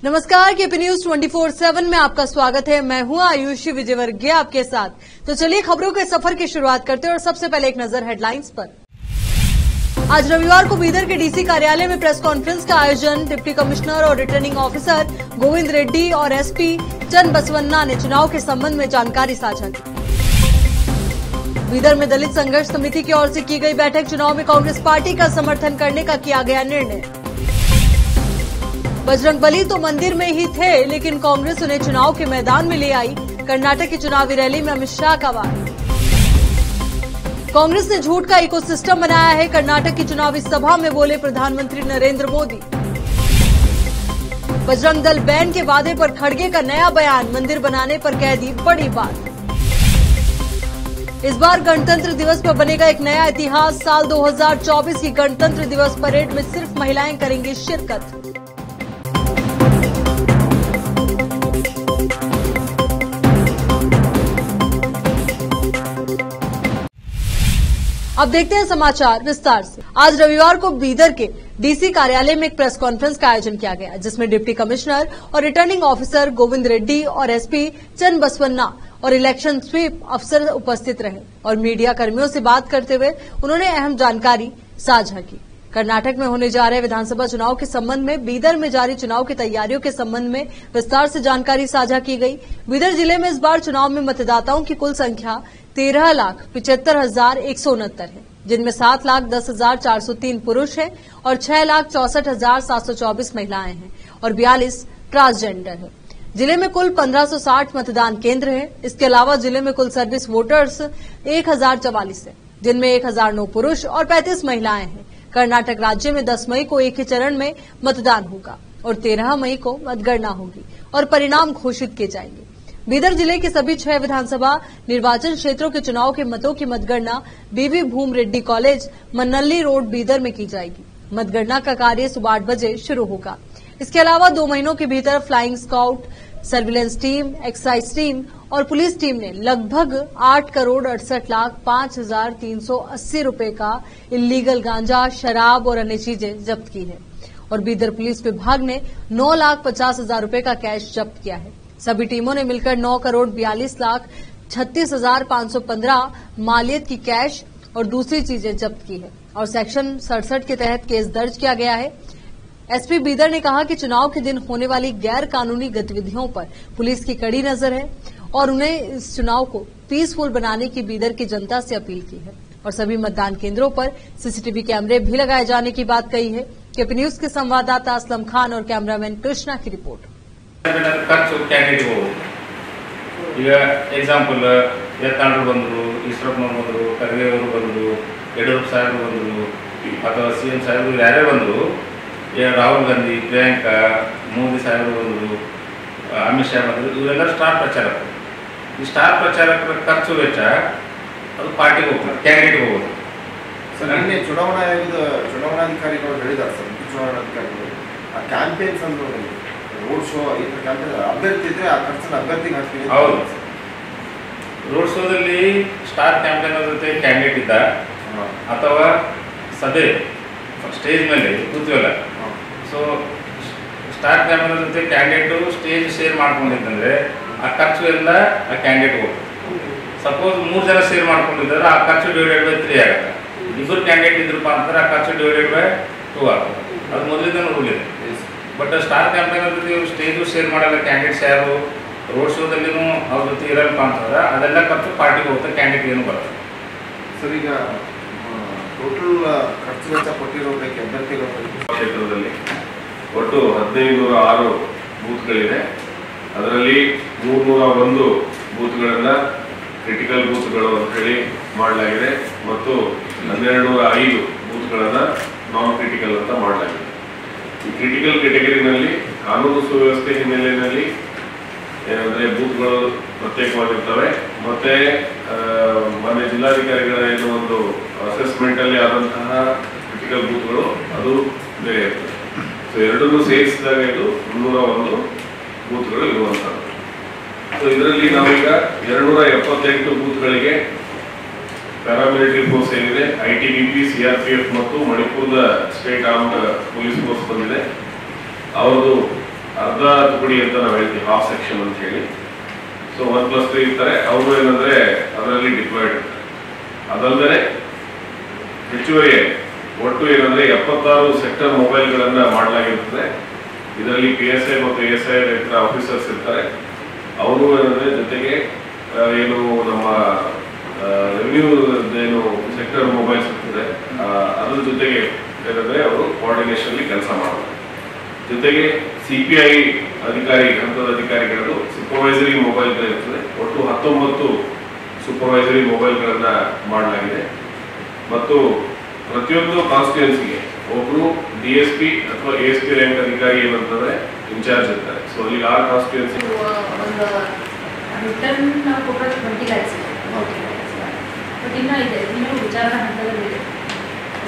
नमस्कार, KP news 24/7 में आपका स्वागत है। मैं हूं आयुषी विजयवर्गीय आपके साथ। तो चलिए खबरों के सफर की शुरुआत करते हैं और सबसे पहले एक नजर हेडलाइंस पर। आज रविवार को बीदर के डीसी कार्यालय में प्रेस कॉन्फ्रेंस का आयोजन। डिप्टी कमिश्नर और रिटर्निंग ऑफिसर गोविंद रेड्डी और एसपी चन्न बसवन्ना ने चुनाव के संबंध में जानकारी साझा की। बीदर में दलित संघर्ष समिति की ओर से की गई बैठक। चुनाव में कांग्रेस पार्टी का समर्थन करने का किया गया निर्णय। बजरंगबली तो मंदिर में ही थे, लेकिन कांग्रेस उन्हें चुनाव के मैदान में ले आई। कर्नाटक की चुनावी रैली में अमित शाह का वार। कांग्रेस ने झूठ का इकोसिस्टम बनाया है। कर्नाटक की चुनावी सभा में बोले प्रधानमंत्री नरेंद्र मोदी। बजरंग दल बैन के वादे पर खड़गे का नया बयान। मंदिर बनाने पर कह दी बड़ी बात। इस बार गणतंत्र दिवस पर बनेगा एक नया इतिहास। साल 2024 की गणतंत्र दिवस परेड में सिर्फ महिलाएं करेंगी शिरकत। अब देखते हैं समाचार विस्तार से। आज रविवार को बीदर के डीसी कार्यालय में एक प्रेस कॉन्फ्रेंस का आयोजन किया गया, जिसमें डिप्टी कमिश्नर और रिटर्निंग ऑफिसर गोविंद रेड्डी और एसपी चन्न बसवन्ना और इलेक्शन स्वीप अफसर उपस्थित रहे और मीडिया कर्मियों से बात करते हुए उन्होंने अहम जानकारी साझा की। कर्नाटक में होने जा रहे विधानसभा चुनाव के संबंध में बीदर में जारी चुनाव की तैयारियों के संबंध में विस्तार से जानकारी साझा की गई। बीदर जिले में इस बार चुनाव में मतदाताओं की कुल संख्या 13,75,169 है, जिनमें 7,10,403 पुरुष हैं और 6,64,724 महिलाएं हैं और 42 ट्रांसजेंडर हैं। जिले में कुल 1560 मतदान केंद्र हैं। इसके अलावा जिले में कुल सर्विस वोटर्स 1044 है, जिनमें 1009 पुरुष और 35 महिलाएं हैं। कर्नाटक राज्य में 10 मई को एक ही चरण में मतदान होगा और 13 मई को मतगणना होगी और परिणाम घोषित किए जाएंगे। बीदर जिले के सभी 6 विधानसभा निर्वाचन क्षेत्रों के चुनाव के मतों की मतगणना बीवी भूम रेड्डी कॉलेज मन्नल्ली रोड बीदर में की जाएगी। मतगणना का कार्य सुबह 8 बजे शुरू होगा। इसके अलावा 2 महीनों के भीतर flying scout, surveillance team, excise team और पुलिस टीम ने लगभग 8,68,05,380 रुपए का इल्लीगल गांजा, शराब और अन्य चीजें जब्त की है और बीदर पुलिस विभाग ने 9,50,000 रुपए का कैश जब्त किया है। सभी टीमों ने मिलकर 9,42,36,515 मालियत की कैश और दूसरी चीजें जब्त की है और सेक्शन 67 के तहत केस दर्ज किया गया है। एसपी बीदर ने कहा कि चुनाव के दिन होने वाली गैर कानूनी गतिविधियों पर पुलिस की कड़ी नजर है और उन्हें इस चुनाव को पीसफुल बनाने की बीदर की जनता से अपील की है और सभी मतदान केंद्रों पर सीसीटीवी कैमरे भी लगाए जाने की बात कही है। केपी न्यूज के संवाददाता असलम खान और कैमरामैन कृष्णा की रिपोर्ट। ಖರ್ಚು ಕ್ಯಾಂಡಿಡೇಟ್ಗೆ ಈಗ ಎಕ್ಸಾಂಪಲ್ ಯತ್ನಾಳರು ಬಂದರು, ಈಶ್ವರಪ್ಪನವರು ಬಂದರು, ಖರ್ಗೆ ಅವರು ಬಂದರು, ಯಡಿಯೂರಪ್ಪ ಸಾಹೇಬರು ಬಂದರು ಅಥವಾ CM ಸಾಹೇಬರು ಯಾರೇ ಬಂದರು, ರಾಹುಲ್ ಗಾಂಧಿ, ಪ್ರಿಯಾಂಕಾ, ಮೋದಿ ಸಾಹೇಬರು ಬಂದರು, ಅಮಿತ್ ಶಾ ಬಂದರು, ಇವರೆಲ್ಲರೂ ಸ್ಟಾರ್ ಪ್ರಚಾರಕರು. ಈ ಸ್ಟಾರ್ ಪ್ರಚಾರಕರ ಖರ್ಚು ವೆಚ್ಚ ಅದು ಪಾರ್ಟಿಗೆ ಹೋಗ್ತದೆ, ಕ್ಯಾಂಡಿಡೇಟ್ಗೆ ಹೋಗೋದು. ಸರ್, ನಿನ್ನೆ ಚುನಾವಣಾ ಆಯೋಗದ ಚುನಾವಣಾಧಿಕಾರಿಗಳು ಹೇಳಿದ್ದಾರೆ ಸರ್, ಚುನಾವಣಾಧಿಕಾರಿಗಳು ಆ ಕ್ಯಾಂಪೇನ್ಸ್ ಅಂದ್ರೆ ರೋಡ್ ಶೋ ಈ ಕ್ಯಾಂಪೇನ್ ಅಭ್ಯರ್ಥಿ ಇದ್ರೆ ಆ ಖರ್ಚನ್ನು ಅಭ್ಯರ್ಥಿಗೆ ಹಾಕ್ತೀವಿ. ಹೌದು, ರೋಡ್ ಶೋದಲ್ಲಿ ಸ್ಟಾರ್ ಕ್ಯಾಂಪೇನರ್ ಜೊತೆ ಕ್ಯಾಂಡಿಡೇಟ್ ಇದ್ದ ಅಥವಾ ಸಭೆ ಸ್ಟೇಜ್ ಮೇಲೆ ಕೂತೀವಲ್ಲ, ಸೊ ಸ್ಟಾರ್ ಕ್ಯಾಂಪೇನರ್ ಜೊತೆ ಕ್ಯಾಂಡಿಡೇಟು ಸ್ಟೇಜ್ ಶೇರ್ ಮಾಡ್ಕೊಂಡಿದ್ದಂದ್ರೆ ಆ ಖರ್ಚು ಎಲ್ಲ ಆ ಕ್ಯಾಂಡಿಡೇಟ್ ಹೋಗ್ತದೆ. ಸಪೋಸ್ 3 ಜನ ಶೇರ್ ಮಾಡ್ಕೊಂಡಿದ್ದಾರೆ, ಆ ಖರ್ಚು ಡಿವೈಡೆಡ್ ಬೈ 3 ಆಗುತ್ತೆ. 2 ಕ್ಯಾಂಡಿಡೇಟ್ ಇದ್ರಪ್ಪ ಅಂತಂದ್ರೆ ಆ ಖರ್ಚು ಡಿವೈಡೆಡ್ ಬೈ 2 ಆಗುತ್ತೆ. ಅದು ಮೊದಲಿಂದ ರೂಲ್ ಇದೆ. ಬಟ್ ಸ್ಟಾರ್ ಕ್ಯಾಂಪೇನರ್ ಜೊತೆ ಸ್ಟೇಜು ಶೇರ್ ಮಾಡಲ್ಲ ಕ್ಯಾಂಡಿಡೇಟ್ಸ್ ಯಾರು, ರೋಡ್ ಶೋದಲ್ಲಿನೂ ಅವ್ರ ಜೊತೆ ಇರಲ್ಪ ಅಂತಂದ್ರೆ ಅದೆಲ್ಲ ಖರ್ಚು ಪಾರ್ಟಿಗೆ ಹೋಗುತ್ತೆ, ಕ್ಯಾಂಡಿಡೇಟ್ ಏನು ಬರುತ್ತೆ. ಸರ್, ಈಗ ಟೋಟಲ್ ಖರ್ಚು ವೆಚ್ಚ ಕೊಟ್ಟಿರೋದಕ್ಕೆ ಅಭ್ಯರ್ಥಿಗಳ ಕ್ಷೇತ್ರದಲ್ಲಿ ಒಟ್ಟು 1506 ಬೂತ್ಗಳಿದೆ. ಅದರಲ್ಲಿ 301 ಬೂತ್ಗಳನ್ನು ಕ್ರಿಟಿಕಲ್ ಬೂತ್ಗಳು ಅಂತ ಹೇಳಿ ಮಾಡಲಾಗಿದೆ ಮತ್ತು 1205 ಬೂತ್ಗಳನ್ನು ನಾನ್ ಕ್ರಿಟಿಕಲ್ ಅಂತ ಮಾಡಲಾಗಿದೆ. ಈ ಕ್ರಿಟಿಕಲ್ ಕ್ಯಾಟಗರಿನಲ್ಲಿ ಕಾನೂನು ಸುವ್ಯವಸ್ಥೆ ಹಿನ್ನೆಲೆಯಲ್ಲಿ ಏನಂದ್ರೆ ಬೂತ್ಗಳು ಪ್ರತ್ಯೇಕವಾಗಿರ್ತವೆ ಮತ್ತೆ ಮಾನ್ಯ ಜಿಲ್ಲಾಧಿಕಾರಿಗಳ ಏನೋ ಒಂದು ಅಸೆಸ್ಮೆಂಟ್ ಅಲ್ಲಿ ಆದಂತಹ ಕ್ರಿಟಿಕಲ್ ಬೂತ್ಗಳು ಅದು ಬೇರೆ ಇರ್ತದೆ. ಸೊ ಎರಡನ್ನೂ ಸೇರಿಸಿದಾಗ ಇದು 301 ಬೂತ್ಗಳು ಇರುವಂತದ್ದು. ಸೊ ಇದರಲ್ಲಿ ನಾವೀಗ 278 ಬೂತ್ಗಳಿಗೆ ಪ್ಯಾರಾಮಿಲಿಟರಿ ಫೋರ್ಸ್ ಏನಿದೆ, ITBP, CRPF ಮತ್ತು ಮಣಿಪುರದ ಸ್ಟೇಟ್ ಆರ್ಮ್ಡ್ ಪೊಲೀಸ್ ಫೋರ್ಸ್ ಬಂದಿದೆ. ಅವರದು ಅರ್ಧ ತುಕಡಿ ಅಂತ ನಾವು ಹೇಳ್ತೀವಿ, ಹಾಫ್ ಸೆಕ್ಷನ್ ಅಂತ ಹೇಳಿ. ಸೊ 1+3 ಇರ್ತಾರೆ, ಅವರು ಏನಂದ್ರೆ ಅದರಲ್ಲಿ ಡಿಪ್ಲಾಯ್ಡ್ ಇರ್ತಾರೆ. ಅದಲ್ಲದೆ ಹೆಚ್ಚುವರಿ ಒಟ್ಟು ಏನಂದ್ರೆ 76 ಸೆಕ್ಟರ್ ಮೊಬೈಲ್ಗಳನ್ನ ಮಾಡಲಾಗಿರ್ತದೆ. ಇದರಲ್ಲಿ PSI ಮತ್ತು ASI ರೈತರ ಆಫೀಸರ್ಸ್ ಇರ್ತಾರೆ. ಅವರು ಏನಂದ್ರೆ ಜೊತೆಗೆ ಏನು ನಮ್ಮ ರೆವಿನ್ಯೂ ಏನು ಸೆಕ್ಟರ್ ಮೊಬೈಲ್ಸ್ ಇರ್ತದೆ ಅದ್ರ ಜೊತೆಗೆ ಏನಂದ್ರೆ ಅವರು ಕೋಆರ್ಡಿನೇಷನ್ ಕೆಲಸ ಮಾಡ್ತಾರೆ. ಜೊತೆಗೆ CPI ಅಧಿಕಾರಿ ಹಂತದ ಅಧಿಕಾರಿಗಳು ಸೂಪರ್ವೈಸರಿ ಮೊಬೈಲ್ಗಳಿರ್ತದೆ. ಒಟ್ಟು 19 ಸೂಪರ್ವೈಸರಿ ಮೊಬೈಲ್ಗಳನ್ನ ಮಾಡಲಾಗಿದೆ. ಮತ್ತು ಪ್ರತಿಯೊಂದು ಕಾನ್ಸ್ಟಿಟ್ಯೂನ್ಸಿಗೆ ಒಬ್ಬರು DSP ಅಥವಾ ASP ರ್ಯಾಂಕ್ ಅಧಿಕಾರಿ ಏನಂತಂದ್ರೆ ಇನ್ಚಾರ್ಜ್ ಇರ್ತಾರೆ. ಸೊ ಅಲ್ಲಿ 6 ಕಾನ್ಸ್ಟಿಟ್ಯೂನ್ಸಿ ಬಟ್ ಇನ್ನೂ ಇದೆ, ಇನ್ನೂ ವಿಚಾರಣಾ ಹಂತದಲ್ಲಿದೆ.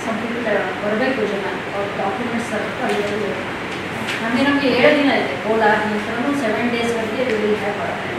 ಸಂಪೂರ್ಣ ಬರಬೇಕು ಜನ ಅವ್ರ ಡಾಕ್ಯುಮೆಂಟ್ಸ್ ಅಲ್ಲಿ. ನಮಗೆ 7 ದಿನ ಇದೆ ಹೋಲ್ ಆದ ನಂತರ 7 ಡೇಸ್ವರೆಗೆ ರಿಲೀಸ್ ಮಾಡ್ತಾರೆ.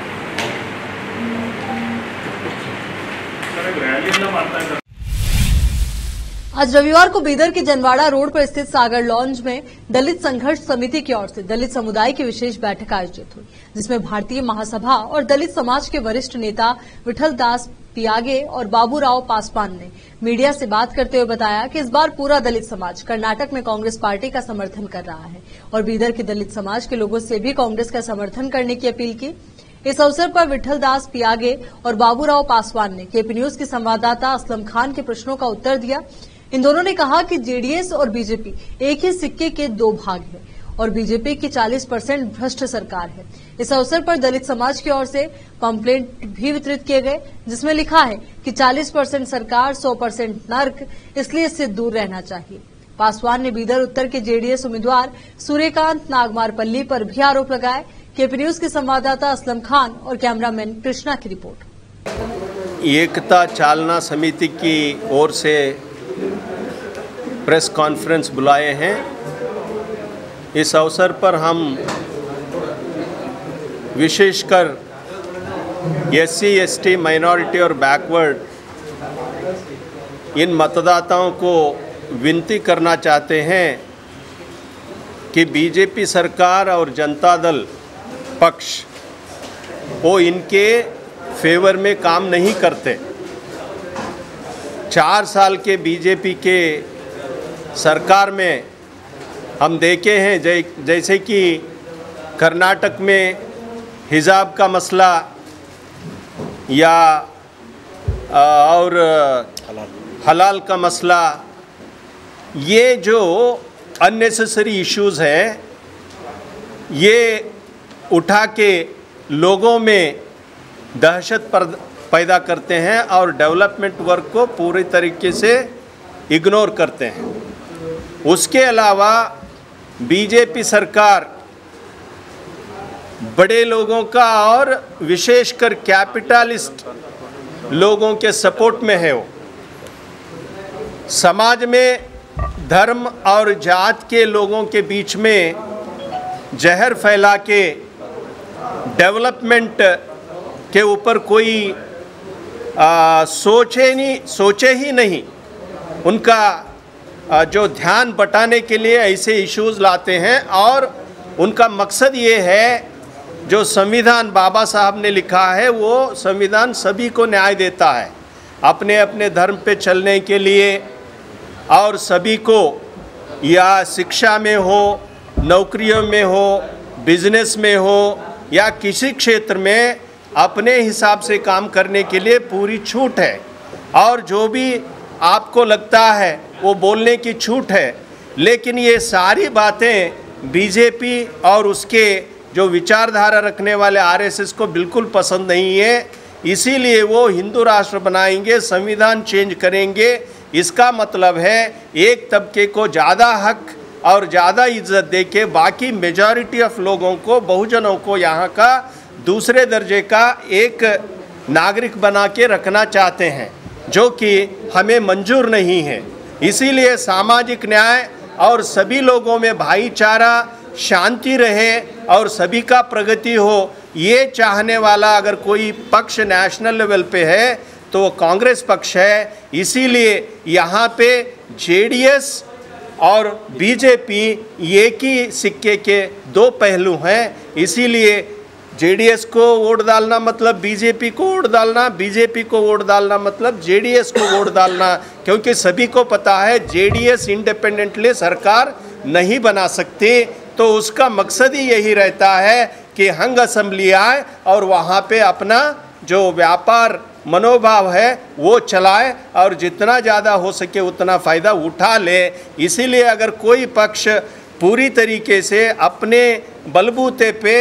आज रविवार को बीदर के जनवाड़ा रोड पर स्थित सागर लॉन्ज में दलित संघर्ष समिति की ओर से दलित समुदाय की विशेष बैठक आयोजित हुई, जिसमें भारतीय महासभा और दलित समाज के वरिष्ठ नेता विठल दास पियागे और बाबूराव पासवान ने मीडिया से बात करते हुए बताया कि इस बार पूरा दलित समाज कर्नाटक में कांग्रेस पार्टी का समर्थन कर रहा है और बीदर के दलित समाज के लोगों से भी कांग्रेस का समर्थन करने की अपील की। इस अवसर पर विठल दास पियागे और बाबूराव पासवान ने केपी न्यूज के संवाददाता असलम खान के प्रश्नों का उत्तर दिया। इन दोनों ने कहा कि जेडीएस और बीजेपी एक ही सिक्के के 2 भाग हैं और बीजेपी की 40% भ्रष्ट सरकार है। इस अवसर पर दलित समाज की ओर से पंपलेट भी वितरित किए गए, जिसमें लिखा है कि 40% सरकार 100% नर्क, इसलिए इससे दूर रहना चाहिए। पासवान ने बीदर उत्तर के जेडीएस उम्मीदवार सूर्यकांत नागमारपल्ली पर भी आरोप लगाए। केपी न्यूज के संवाददाता असलम खान और कैमरामैन कृष्णा की रिपोर्ट। एकता चालना समिति की ओर से प्रेस कॉन्फ्रेंस बुलाए हैं। इस अवसर पर हम विशेषकर SC ST माइनॉरिटी और बैकवर्ड इन मतदाताओं को विनती करना चाहते हैं कि बीजेपी सरकार और जनता दल पक्ष वो इनके फेवर में काम नहीं करते। 4 साल के बीजेपी के सरकार में हम देखे हैं जैसे कि कर्नाटक में हिजाब का मसला या और हलाल का मसला, ये जो अननेसेसरी इश्यूज़ हैं ये उठा के लोगों में दहशत पैदा करते हैं और डेवलपमेंट वर्क को पूरी तरीके से इग्नोर करते हैं। उसके अलावा बीजेपी सरकार बड़े लोगों का और विशेषकर कैपिटलिस्ट लोगों के सपोर्ट में है। वो समाज में धर्म और जात के लोगों के बीच में जहर फैला के डेवलपमेंट के ऊपर कोई सोचे ही नहीं। उनका जो ध्यान बटाने के लिए ऐसे इश्यूज़ लाते हैं और उनका मकसद ये है जो संविधान बाबा साहब ने लिखा है, वो संविधान सभी को न्याय देता है अपने अपने धर्म पे चलने के लिए, और सभी को या शिक्षा में हो, नौकरियों में हो, बिजनेस में हो या किसी क्षेत्र में अपने हिसाब से काम करने के लिए पूरी छूट है। और जो भी आपको लगता है वो बोलने की छूट है। लेकिन ये सारी बातें बीजेपी और उसके जो विचारधारा रखने वाले RSS को बिल्कुल पसंद नहीं है। इसीलिए वो हिंदू राष्ट्र बनाएंगे, संविधान चेंज करेंगे। इसका मतलब है एक तबके को ज़्यादा हक और ज़्यादा इज्जत देके बाकी मेजॉरिटी ऑफ लोगों को, बहुजनों को यहाँ का दूसरे दर्जे का एक नागरिक बना के रखना चाहते हैं, जो कि हमें मंजूर नहीं है। इसीलिए सामाजिक न्याय और सभी लोगों में भाईचारा, शांति रहे और सभी का प्रगति हो, ये चाहने वाला अगर कोई पक्ष नेशनल लेवल पे है तो वो कांग्रेस पक्ष है। इसीलिए यहाँ पे जेडीएस और बीजेपी एक ही सिक्के के दो पहलू हैं। इसीलिए जेडीएस को वोट डालना मतलब बीजेपी को वोट डालना, बीजेपी को वोट डालना मतलब जेडीएस को वोट डालना, क्योंकि सभी को पता है जेडीएस इंडिपेंडेंटली सरकार नहीं बना सकती। तो उसका मकसद ही यही रहता है कि हंग असेंबली आए और वहाँ पे अपना जो व्यापार मनोभाव है वो चलाए और जितना ज़्यादा हो सके उतना फ़ायदा उठा ले। इसीलिए अगर कोई पक्ष पूरी तरीके से अपने बलबूते पे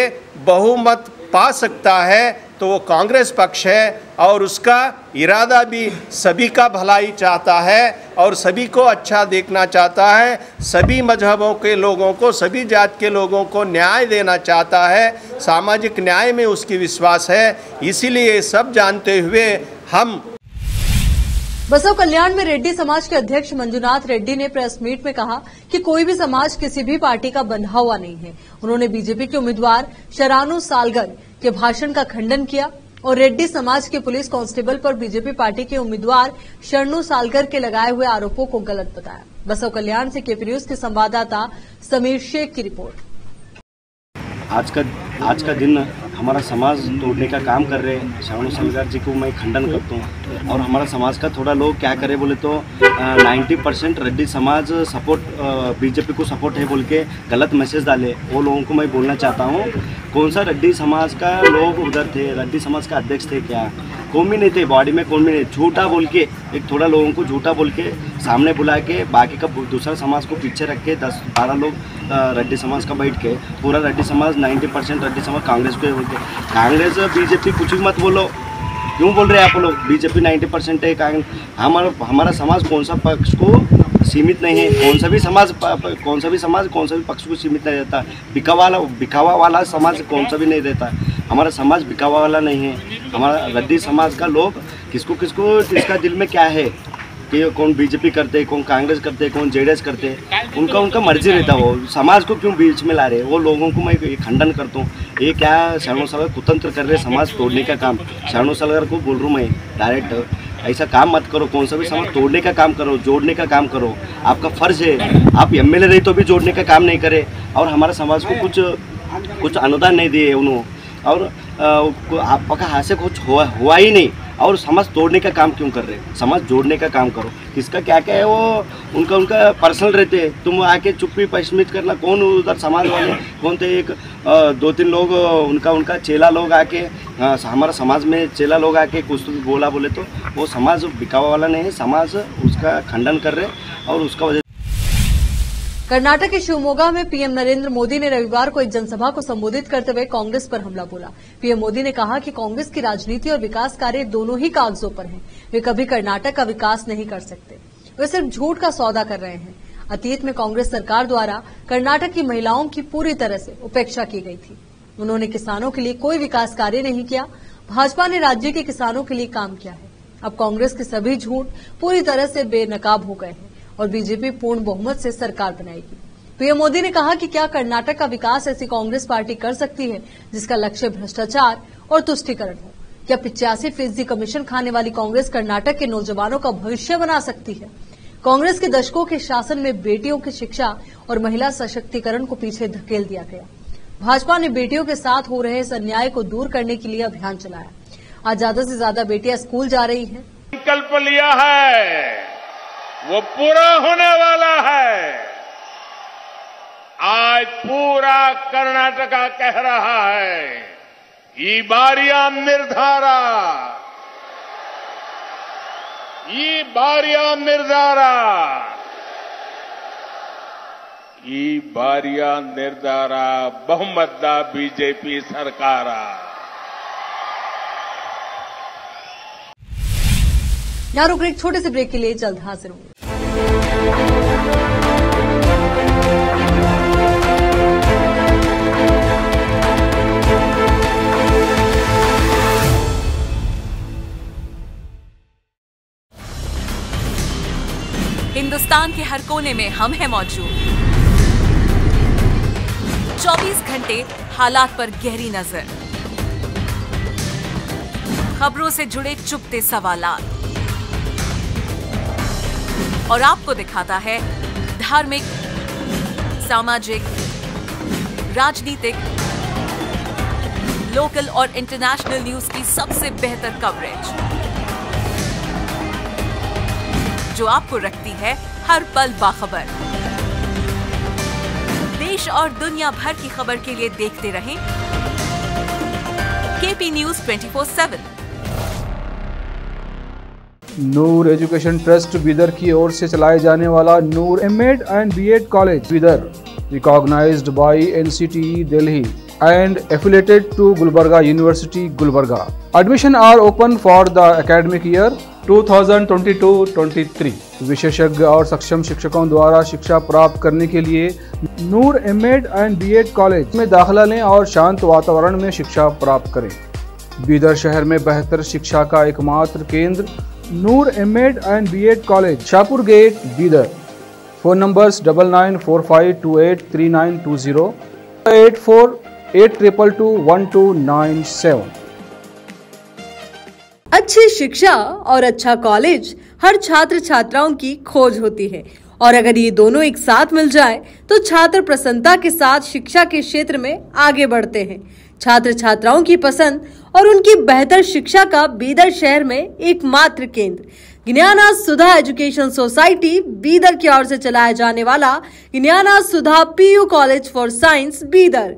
बहुमत पा सकता है तो वो कांग्रेस पक्ष है, और उसका इरादा भी सभी का भलाई चाहता है और सभी को अच्छा देखना चाहता है, सभी मजहबों के लोगों को, सभी जात के लोगों को न्याय देना चाहता है, सामाजिक न्याय में उसकी विश्वास है। इसीलिए सब जानते हुए हम बसव कल्याण में रेड्डी समाज के अध्यक्ष मंजुनाथ रेड्डी ने प्रेस मीट में कहा कि कोई भी समाज किसी भी पार्टी का बंधा हुआ नहीं है। उन्होंने बीजेपी के उम्मीदवार शरानू सालगर के भाषण का खंडन किया और रेड्डी समाज के पुलिस कांस्टेबल पर बीजेपी पार्टी के उम्मीदवार शरणू सालगर के लगाए हुए आरोपों को गलत बताया। बसव कल्याण से केपी न्यूज के संवाददाता समीर शेख की रिपोर्ट। आज का दिन हमारा समाज तोड़ने का काम कर रहे हैं। शरणू सालगर जी को मैं खंडन करता हूँ। और हमारा समाज का थोड़ा लोग क्या करे बोले तो 90% रेड्डी समाज सपोर्ट बीजेपी को सपोर्ट है बोल के गलत मैसेज डाले। वो लोगों को मैं बोलना चाहता हूँ, कौन सा रेड्डी समाज का लोग उधर थे, रेड्डी समाज का अध्यक्ष थे क्या, कौन भी नहीं थे बॉडी में, कौन भी नहीं। झूठा बोल के एक थोड़ा लोगों को झूठा बोल के सामने बुला के बाकी का दूसरा समाज को पीछे रख के 10-12 लोग रेड्डी समाज का बैठ के पूरा रेड्डी समाज 90% रेड्डी समाज कांग्रेस को बोलते। कांग्रेस बीजेपी कुछ भी मत बोलो, क्यों बोल रहे हैं आप लोग? बीजेपी 90% है, कांग्रेस हमारा समाज कौन सा पक्ष को सीमित नहीं है, कौन सा भी समाज कौन सा भी पक्ष को सीमित नहीं रहता। बिकावा वाला समाज कौन सा भी नहीं रहता। हमारा समाज बिकावा वाला नहीं है। हमारा रेड्डी समाज का लोग किसका दिल में क्या है कि कौन बीजेपी करते, कौन कांग्रेस करते, कौन जेडीएस करते, उनका मर्जी रहता। वो समाज को क्यों बीच में ला रहे, वो लोगों को मैं खंडन करता हूँ। ये क्या शरणू सालगर कुतंत्र कर रहे, समाज तोड़ने का काम। शरणू सालगर को बोल रहा हूँ मैं डायरेक्ट, ऐसा काम मत करो। कौन सा भी समाज तोड़ने का काम करो, जोड़ने का काम करो, आपका फर्ज है। आप एमएलए रहे तो भी जोड़ने का काम नहीं करे और हमारे समाज को कुछ अनुदान नहीं दिए उन्होंने, और आपका हाथ से कुछ हुआ ही नहीं, और समाज तोड़ने का काम क्यों कर रहे हैं? समाज जोड़ने का काम करो। किसका क्या क्या है वो उनका पर्सनल रहते हैं। तुम आके चुप्पी पश्मित करना, कौन उधर समाज वाले कौन थे? 2-3 लोग उनका चेला लोग आके हमारा समाज में चेला लोग आके कुछ तो बोला बोले तो वो समाज बिकावा वाला नहीं है। समाज उसका खंडन कर रहे और उसका वजह। कर्नाटक के शिवमोगा में पीएम नरेंद्र मोदी ने रविवार को एक जनसभा को संबोधित करते हुए कांग्रेस पर हमला बोला। पीएम मोदी ने कहा कि कांग्रेस की राजनीति और विकास कार्य दोनों ही कागजों पर हैं। वे कभी कर्नाटक का विकास नहीं कर सकते, वे सिर्फ झूठ का सौदा कर रहे हैं। अतीत में कांग्रेस सरकार द्वारा कर्नाटक की महिलाओं की पूरी तरह से उपेक्षा की गई थी। उन्होंने किसानों के लिए कोई विकास कार्य नहीं किया। भाजपा ने राज्य के किसानों के लिए काम किया है। अब कांग्रेस के सभी झूठ पूरी तरह से बेनकाब हो गए हैं और बीजेपी पूर्ण बहुमत से सरकार बनाएगी। पीएम मोदी ने कहा कि क्या कर्नाटक का विकास ऐसी कांग्रेस पार्टी कर सकती है जिसका लक्ष्य भ्रष्टाचार और तुष्टीकरण हो? क्या 85% कमीशन खाने वाली कांग्रेस कर्नाटक के नौजवानों का भविष्य बना सकती है? कांग्रेस के दशकों के शासन में बेटियों की शिक्षा और महिला सशक्तिकरण को पीछे धकेल दिया गया। भाजपा ने बेटियों के साथ हो रहे इस अन्याय को दूर करने के लिए अभियान चलाया। आज ज्यादा से ज्यादा बेटियां स्कूल जा रही हैं। संकल्प लिया है वो पूरा होने वाला है। आज पूरा कर्नाटका कह रहा है ई बारिया निर्धारा, ಈ ಬಾರಿಯ ನಿರ್ಧಾರ ಬಹುಮತದ ಬಿಜೆಪಿ ಸರ್ಕಾರ। यहाँ रुक एक छोटे से ब्रेक के लिए जल्द हाजिर होंगे। हिंदुस्तान के हर कोने में हम हैं मौजूद। 24 घंटे हालात पर गहरी नजर, खबरों से जुड़े चुपते सवालात और आपको दिखाता है धार्मिक, सामाजिक, राजनीतिक, लोकल और इंटरनेशनल न्यूज की सबसे बेहतर कवरेज, जो आपको रखती है हर पल बाखबर। देश और दुनिया भर की खबर के लिए देखते रहें KP news 24/7। Noor education trust Bidar की ओर से चलाए जाने वाला Noor MEd and BEd college Bidar, recognised by NCTE Delhi and affiliated to Gulbarga University, Gulbarga. Admission are open for the academic year 2022-23. विशेषज्ञ और सक्षम शिक्षकों द्वारा शिक्षा प्राप्त करने के लिए नूर एमएड एंड बीएड कॉलेज में दाखिला लें और शांत वातावरण में शिक्षा प्राप्त करें। बीदर शहर में बेहतर शिक्षा का एकमात्र केंद्र Noor MEd and BEd college, Shahpur gate, Bidar. Phone numbers 9945283920, 8482221297। अच्छी शिक्षा और अच्छा कॉलेज हर छात्र छात्राओं की खोज होती है, और अगर ये दोनों एक साथ मिल जाए तो छात्र प्रसन्नता के साथ शिक्षा के क्षेत्र में आगे बढ़ते हैं। छात्र छात्राओं की पसंद और उनकी बेहतर शिक्षा का बीदर शहर में एकमात्र केंद्र ज्ञाना सुधा एजुकेशन सोसाइटी बीदर की ओर से चलाया जाने वाला Gnana Sudha PU college for science Bidar.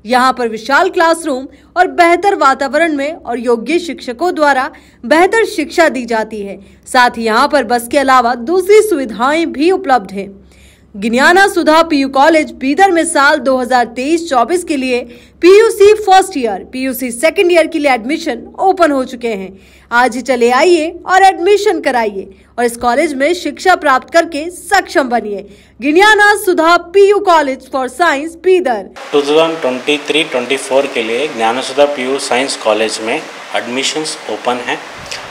यहाँ पर विशाल क्लासरूम और बेहतर वातावरण में और योग्य शिक्षकों द्वारा बेहतर शिक्षा दी जाती है। साथ ही यहाँ पर बस के अलावा दूसरी सुविधाएं भी उपलब्ध हैं। ज्ञाना सुधा पीयू कॉलेज बीदर में साल 2023-24 के लिए PUC first year, PUC second year के लिए एडमिशन ओपन हो चुके हैं। आज ही चले आइए और एडमिशन कराइए और इस कॉलेज में शिक्षा प्राप्त करके सक्षम बनिए। Gnana Sudha PU college for science Bidar. 2023-24 के लिए Gnana Sudha PU science college में एडमिशन्स ओपन हैं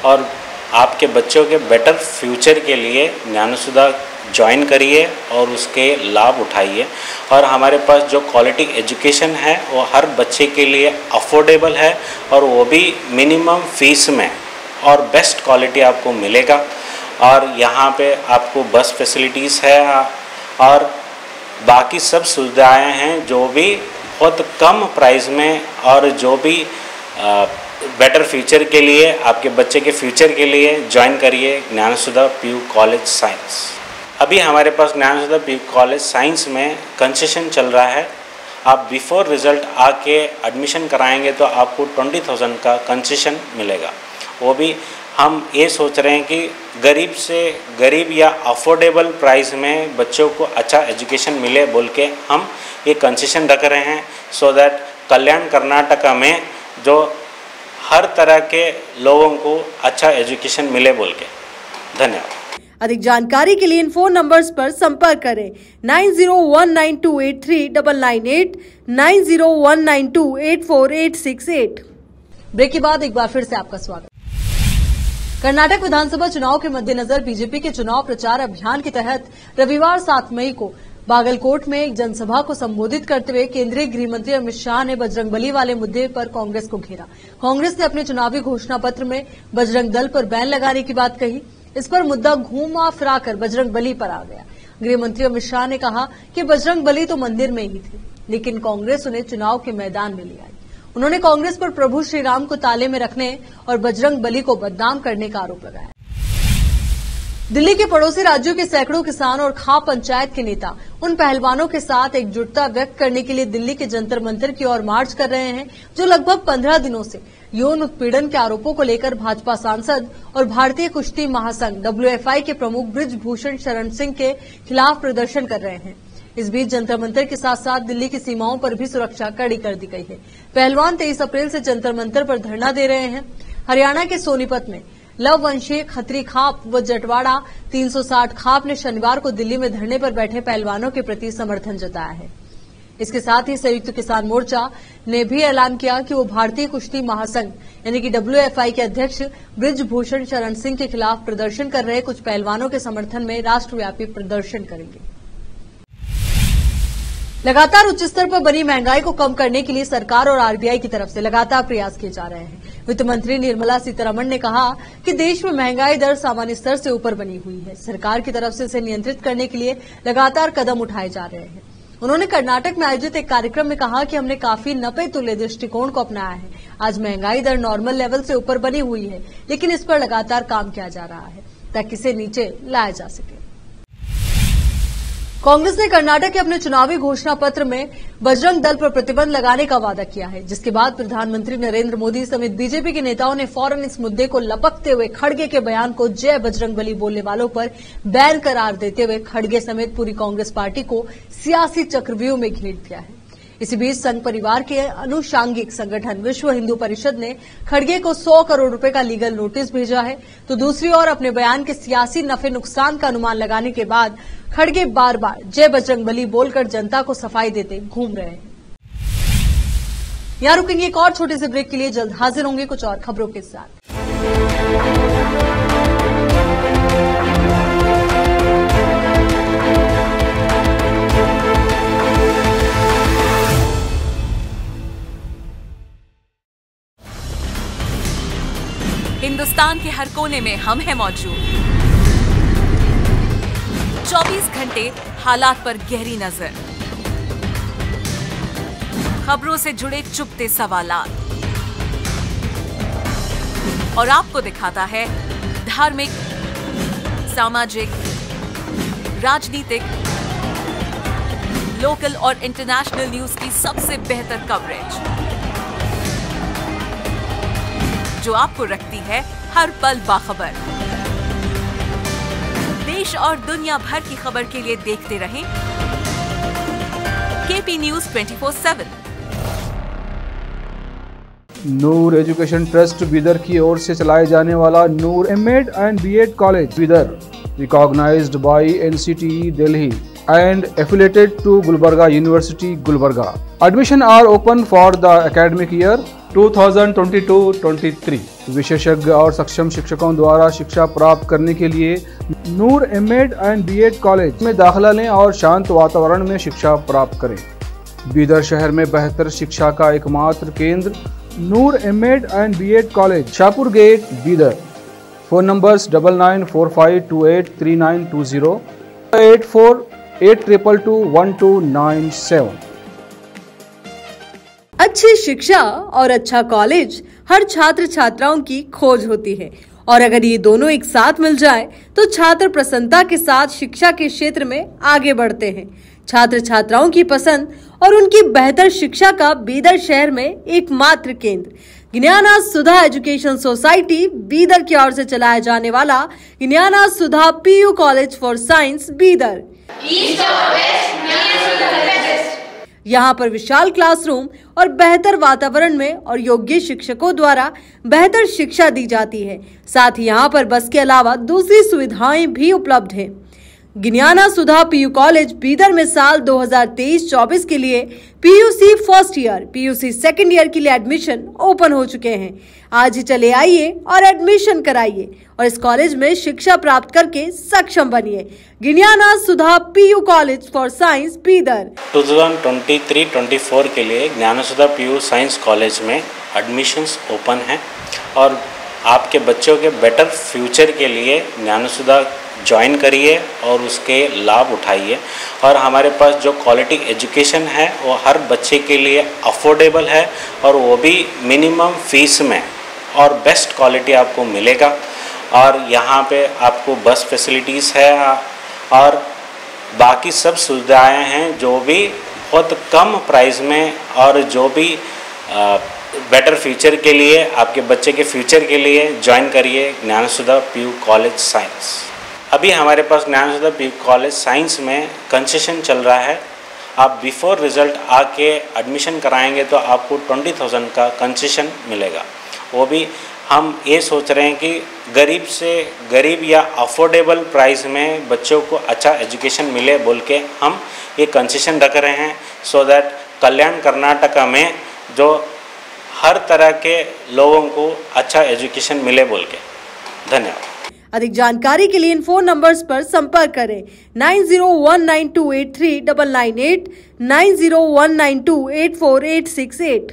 और आपके बच्चों के बेटर फ्यूचर के लिए ज्ञाना सुधा ज्वाइन करिए और उसके लाभ उठाइए। और हमारे पास जो क्वालिटी एजुकेशन है वो हर बच्चे के लिए अफोर्डेबल है और वो भी मिनिमम फीस में और बेस्ट क्वालिटी आपको मिलेगा। और यहाँ पे आपको बस फैसिलिटीज़ है और बाकी सब सुविधाएं हैं जो भी बहुत कम प्राइस में और जो भी बेटर फ्यूचर के लिए आपके बच्चे के फ्यूचर के लिए ज्वाइन करिए ज्ञाना सुधा पीयू कॉलेज साइंस। अभी हमारे पास ज्ञाना सुधा पीयू कॉलेज साइंस में कंसेशन चल रहा है। आप बिफोर रिज़ल्ट आके एडमिशन कराएंगे तो आपको 20,000 का कंसेशन मिलेगा। वो भी हम ये सोच रहे हैं कि गरीब से गरीब या अफोर्डेबल प्राइस में बच्चों को अच्छा एजुकेशन मिले बोल के हम ये कंसेशन रख रहे हैं, सो दैट कल्याण कर्नाटका में जो हर तरह के लोगों को अच्छा एजुकेशन मिले बोल के। धन्यवाद। अधिक जानकारी के लिए इन फोन नंबर्स पर संपर्क करें 9019283998, 9019284868। ब्रेक के बाद एक बार फिर से आपका स्वागत। कर्नाटक विधानसभा चुनाव के मद्देनजर बीजेपी के चुनाव प्रचार अभियान के तहत रविवार 7 मई को बागलकोट में एक जनसभा को संबोधित करते हुए केंद्रीय गृह मंत्री अमित शाह ने बजरंगबली वाले मुद्दे पर कांग्रेस को घेरा। कांग्रेस ने अपने चुनावी घोषणा पत्र में बजरंग दल पर बैन लगाने की बात कही। इस पर मुद्दा घूमा फिराकर बजरंगबली पर आ गया। गृह मंत्री अमित शाह ने कहा कि बजरंगबली तो मंदिर में ही थे, लेकिन कांग्रेस उन्हें चुनाव के मैदान में ले आई। उन्होंने कांग्रेस पर प्रभु श्री राम को ताले में रखने और बजरंगबली को बदनाम करने का आरोप लगाया। दिल्ली के पड़ोसी राज्यों के सैकड़ों किसान और खाप पंचायत के नेता उन पहलवानों के साथ एकजुटता व्यक्त करने के लिए दिल्ली के जंतर मंतर की ओर मार्च कर रहे हैं जो लगभग 15 दिनों से यौन उत्पीड़न के आरोपों को लेकर भाजपा सांसद और भारतीय कुश्ती महासंघ WFI के प्रमुख बृजभूषण शरण सिंह के खिलाफ प्रदर्शन कर रहे हैं। इस बीच जंतर मंतर के साथ साथ दिल्ली की सीमाओं पर भी सुरक्षा कड़ी कर दी गई है। पहलवान 23 अप्रैल से जंतर मंतर पर धरना दे रहे हैं। हरियाणा के सोनीपत में लव वंशीय खत्री खाप व जटवाड़ा 360 खाप ने शनिवार को दिल्ली में धरने पर बैठे पहलवानों के प्रति समर्थन जताया है। इसके साथ ही संयुक्त किसान मोर्चा ने भी ऐलान किया कि वो भारतीय कुश्ती महासंघ यानी कि WFI के अध्यक्ष बृजभूषण शरण सिंह के खिलाफ प्रदर्शन कर रहे कुछ पहलवानों के समर्थन में राष्ट्रव्यापी प्रदर्शन करेंगे। लगातार उच्च स्तर पर बनी महंगाई को कम करने के लिए सरकार और आरबीआई की तरफ से लगातार प्रयास किए जा रहे हैं। वित्त मंत्री निर्मला सीतारमण ने कहा कि देश में महंगाई दर सामान्य स्तर से ऊपर बनी हुई है। सरकार की तरफ से इसे नियंत्रित करने के लिए लगातार कदम उठाए जा रहे हैं। उन्होंने कर्नाटक में आयोजित एक कार्यक्रम में कहा कि हमने काफी नपे तुल्य दृष्टिकोण को अपनाया है। आज महंगाई दर नॉर्मल लेवल से ऊपर बनी हुई है, लेकिन इस पर लगातार काम किया जा रहा है ताकि इसे नीचे लाया जा सके। कांग्रेस ने कर्नाटक के अपने चुनावी घोषणा पत्र में बजरंग दल पर प्रतिबंध लगाने का वादा किया है, जिसके बाद प्रधानमंत्री नरेंद्र मोदी समेत बीजेपी के नेताओं ने फौरन इस मुद्दे को लपकते हुए खड़गे के बयान को जय बजरंगबली बोलने वालों पर बैन करार देते हुए खड़गे समेत पूरी कांग्रेस पार्टी को सियासी चक्रव्यूह में घेर दिया है। इसी बीच संघ परिवार के अनुषांगिक संगठन विश्व हिंदू परिषद ने खड़गे को 100 करोड़ रुपए का लीगल नोटिस भेजा है, तो दूसरी ओर अपने बयान के सियासी नफे नुकसान का अनुमान लगाने के बाद खड़गे बार बार जय बजरंगबली बोलकर जनता को सफाई देते घूम रहे हैं। यहां रुकेंगे एक और छोटे से ब्रेक के लिए, जल्द हाजिर होंगे कुछ और खबरों के साथ। हिंदुस्तान के हर कोने में हम हैं मौजूद। 24 घंटे हालात पर गहरी नजर, खबरों से जुड़े चुपते सवालात और आपको दिखाता है धार्मिक, सामाजिक, राजनीतिक, लोकल और इंटरनेशनल न्यूज की सबसे बेहतर कवरेज, जो आपको रखती है हर पल बाखबर। देश और दुनिया भर की खबर के लिए देखते रहें KP news 24/7। Noor education trust Bidar की ओर से चलाए जाने वाला Noor MEd and BEd college Bidar, recognised by NCTE Delhi and affiliated to Gulbarga University, Gulbarga. Admission are open for the academic year 2022-23. विशेषज्ञ और सक्षम शिक्षकों द्वारा शिक्षा प्राप्त करने के लिए नूर एमएड एंड बीएड कॉलेज में दाखिला लें और शांत वातावरण में शिक्षा प्राप्त करें। बीदर शहर में बेहतर शिक्षा का एकमात्र केंद्र Noor MEd and BEd college, Shahpur gate, Bidar. Phone numbers 9945283920, 8482221297। अच्छी शिक्षा और अच्छा कॉलेज हर छात्र छात्राओं की खोज होती है, और अगर ये दोनों एक साथ मिल जाए तो छात्र प्रसन्नता के साथ शिक्षा के क्षेत्र में आगे बढ़ते हैं। छात्र छात्राओं की पसंद और उनकी बेहतर शिक्षा का बीदर शहर में एकमात्र केंद्र ज्ञाना सुधा एजुकेशन सोसाइटी बीदर की ओर से चलाया जाने वाला Gnana Sudha PU college for science Bidar. यहाँ पर विशाल क्लासरूम और बेहतर वातावरण में और योग्य शिक्षकों द्वारा बेहतर शिक्षा दी जाती है। साथ ही यहाँ पर बस के अलावा दूसरी सुविधाएं भी उपलब्ध हैं। ज्ञाना सुधा पीयू कॉलेज बीदर में साल 2023-24 के लिए PUC first year, PUC second year के लिए एडमिशन ओपन हो चुके हैं। आज ही चले आइए और एडमिशन कराइए और इस कॉलेज में शिक्षा प्राप्त करके सक्षम बनिए। Gnana Sudha PU college for science Bidar. 2023-24 के लिए Gnana Sudha PU science college में एडमिशन्स ओपन हैं और आपके बच्चों के बेटर फ्यूचर के लिए ज्ञाना सुधा ज्वाइन करिए और उसके लाभ उठाइए। और हमारे पास जो क्वालिटी एजुकेशन है वो हर बच्चे के लिए अफोर्डेबल है और वो भी मिनिमम फीस में और बेस्ट क्वालिटी आपको मिलेगा। और यहाँ पे आपको बस फैसिलिटीज़ है और बाकी सब सुविधाएं हैं जो भी बहुत कम प्राइस में और जो भी बेटर फ्यूचर के लिए आपके बच्चे के फ्यूचर के लिए ज्वाइन करिए ज्ञाना सुधा पीयू कॉलेज साइंस। अभी हमारे पास ज्ञाना सुधा पीयू कॉलेज साइंस में कंसेशन चल रहा है। आप बिफोर रिजल्ट आके एडमिशन कराएंगे तो आपको 20,000 का कंसेशन मिलेगा। वो भी हम ये सोच रहे हैं कि गरीब से गरीब या अफोर्डेबल प्राइस में बच्चों को अच्छा एजुकेशन मिले बोल के हम ये कंसेशन रख रहे हैं, सो दैट कल्याण कर्नाटका में जो हर तरह के लोगों को अच्छा एजुकेशन मिले बोल के। धन्यवाद। अधिक जानकारी के लिए इन फोन नंबर्स पर संपर्क करें 9019283998, 9019284868।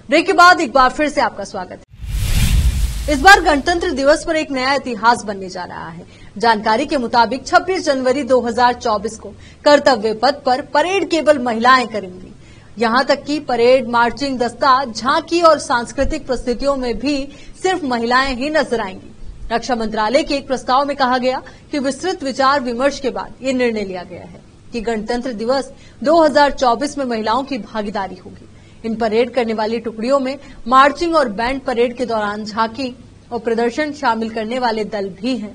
ब्रेक के बाद एक बार फिर से आपका स्वागत है। इस बार गणतंत्र दिवस पर एक नया इतिहास बनने जा रहा है। जानकारी के मुताबिक 26 जनवरी 2024 को कर्तव्य पथ पर परेड केवल महिलाएं करेंगी। यहां तक कि परेड, मार्चिंग दस्ता, झांकी और सांस्कृतिक प्रस्तुतियों में भी सिर्फ महिलाएं ही नजर आएंगी। रक्षा मंत्रालय के एक प्रस्ताव में कहा गया कि विस्तृत विचार विमर्श के बाद ये निर्णय लिया गया है कि गणतंत्र दिवस 2024 में महिलाओं की भागीदारी होगी। इन परेड करने वाली टुकड़ियों में मार्चिंग और बैंड परेड के दौरान झांकी और प्रदर्शन शामिल करने वाले दल भी हैं।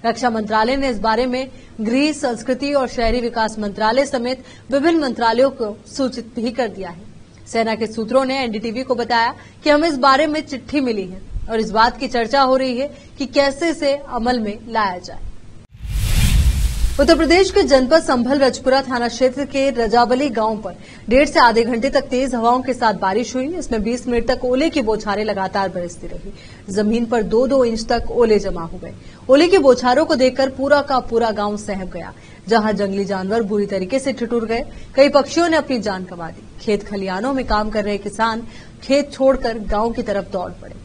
रक्षा मंत्रालय ने इस बारे में गृह, संस्कृति और शहरी विकास मंत्रालय समेत विभिन्न मंत्रालयों को सूचित भी कर दिया है। सेना के सूत्रों ने एनडीटीवी को बताया कि हमें इस बारे में चिट्ठी मिली है और इस बात की चर्चा हो रही है कि कैसे इसे अमल में लाया जाए। उत्तर प्रदेश के जनपद संभल रजपुरा थाना क्षेत्र के रजावली गांव पर 1.5 से आधे घंटे तक तेज हवाओं के साथ बारिश हुई। इसमें 20 मिनट तक ओले की बौछारें लगातार बरसती रही। जमीन पर 2-2 इंच तक ओले जमा हो गए। ओले की बौछारों को देखकर पूरा का पूरा गांव सहम गया। जहां जंगली जानवर बुरी तरीके से ठिठुर गए, कई पक्षियों ने अपनी जान गंवा दी। खेत खलिहानों में काम कर रहे किसान खेत छोड़कर गांव की तरफ दौड़ पड़े।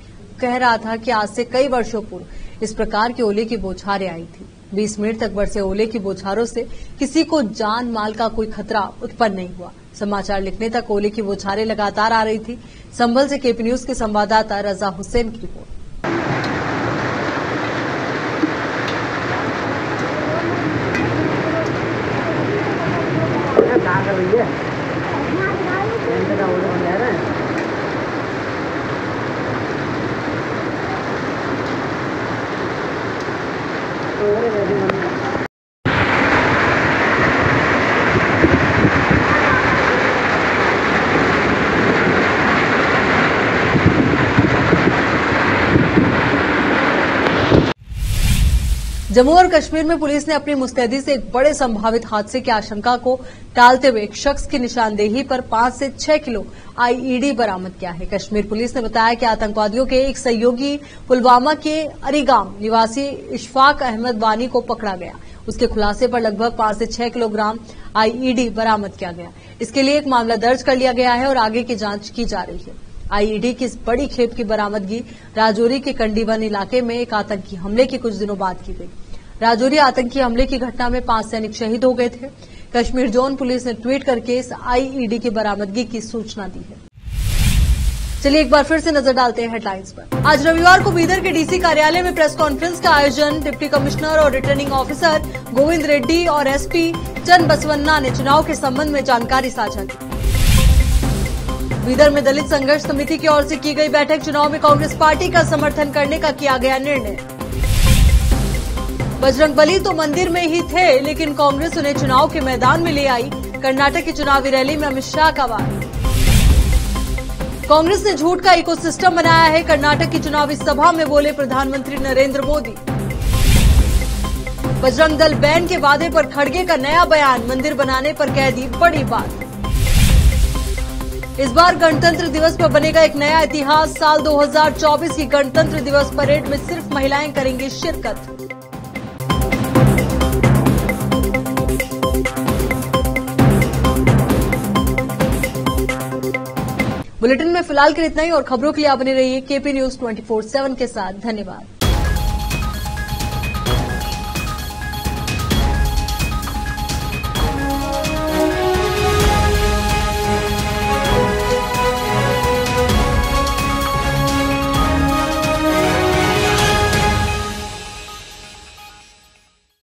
कह रहा था कि आज से कई वर्षों पूर्व इस प्रकार की ओले की बौछारें आई थी। 20 मिनट तक बरसे ओले की बौछारों से किसी को जान माल का कोई खतरा उत्पन्न नहीं हुआ। समाचार लिखने तक ओले की बौछारें लगातार आ रही थी। संभल से केपी न्यूज के संवाददाता रजा हुसैन की रिपोर्ट। जम्मू और कश्मीर में पुलिस ने अपनी मुस्तैदी से एक बड़े संभावित हादसे की आशंका को टालते हुए एक शख्स की निशानदेही पर 5 से 6 किलो आईईडी बरामद किया है। कश्मीर पुलिस ने बताया कि आतंकवादियों के एक सहयोगी पुलवामा के अरीगाम निवासी इशफाक अहमद वानी को पकड़ा गया। उसके खुलासे पर लगभग 5 से 6 किलोग्राम आईईडी बरामद किया गया। इसके लिए एक मामला दर्ज कर लिया गया है और आगे की जांच की जा रही है। आईईडी की इस बड़ी खेप की बरामदगी राजौरी के कंडीवन इलाके में एक आतंकी हमले के कुछ दिनों बाद की गई। राजौरी आतंकी हमले की घटना में 5 सैनिक शहीद हो गए थे। कश्मीर जोन पुलिस ने ट्वीट करके इस आईईडी की बरामदगी की सूचना दी है। चलिए एक बार फिर से नजर डालते हैं हेडलाइंस पर। आज रविवार को बीदर के डीसी कार्यालय में प्रेस कॉन्फ्रेंस का आयोजन डिप्टी कमिश्नर और रिटर्निंग ऑफिसर गोविंद रेड्डी और एसपी चन्न बसवन्ना ने चुनाव के संबंध में जानकारी साझा की। बीदर में दलित संघर्ष समिति की ओर से की गई बैठक। चुनाव में कांग्रेस पार्टी का समर्थन करने का किया गया निर्णय। बजरंगबली तो मंदिर में ही थे, लेकिन कांग्रेस उन्हें चुनाव के मैदान में ले आई। कर्नाटक की चुनावी रैली में अमित शाह का वार। कांग्रेस ने झूठ का इकोसिस्टम बनाया है। कर्नाटक की चुनावी सभा में बोले प्रधानमंत्री नरेंद्र मोदी। बजरंग दल बैन के वादे पर खड़गे का नया बयान। मंदिर बनाने पर कह दी बड़ी बात। इस बार गणतंत्र दिवस पर बनेगा एक नया इतिहास। साल 2024 की गणतंत्र दिवस परेड में सिर्फ महिलाएं करेंगी शिरकत। बुलेटिन में फिलहाल के लिए इतना ही और खबरों के लिए आप बने रहिए केपी न्यूज 24/7 के साथ। धन्यवाद।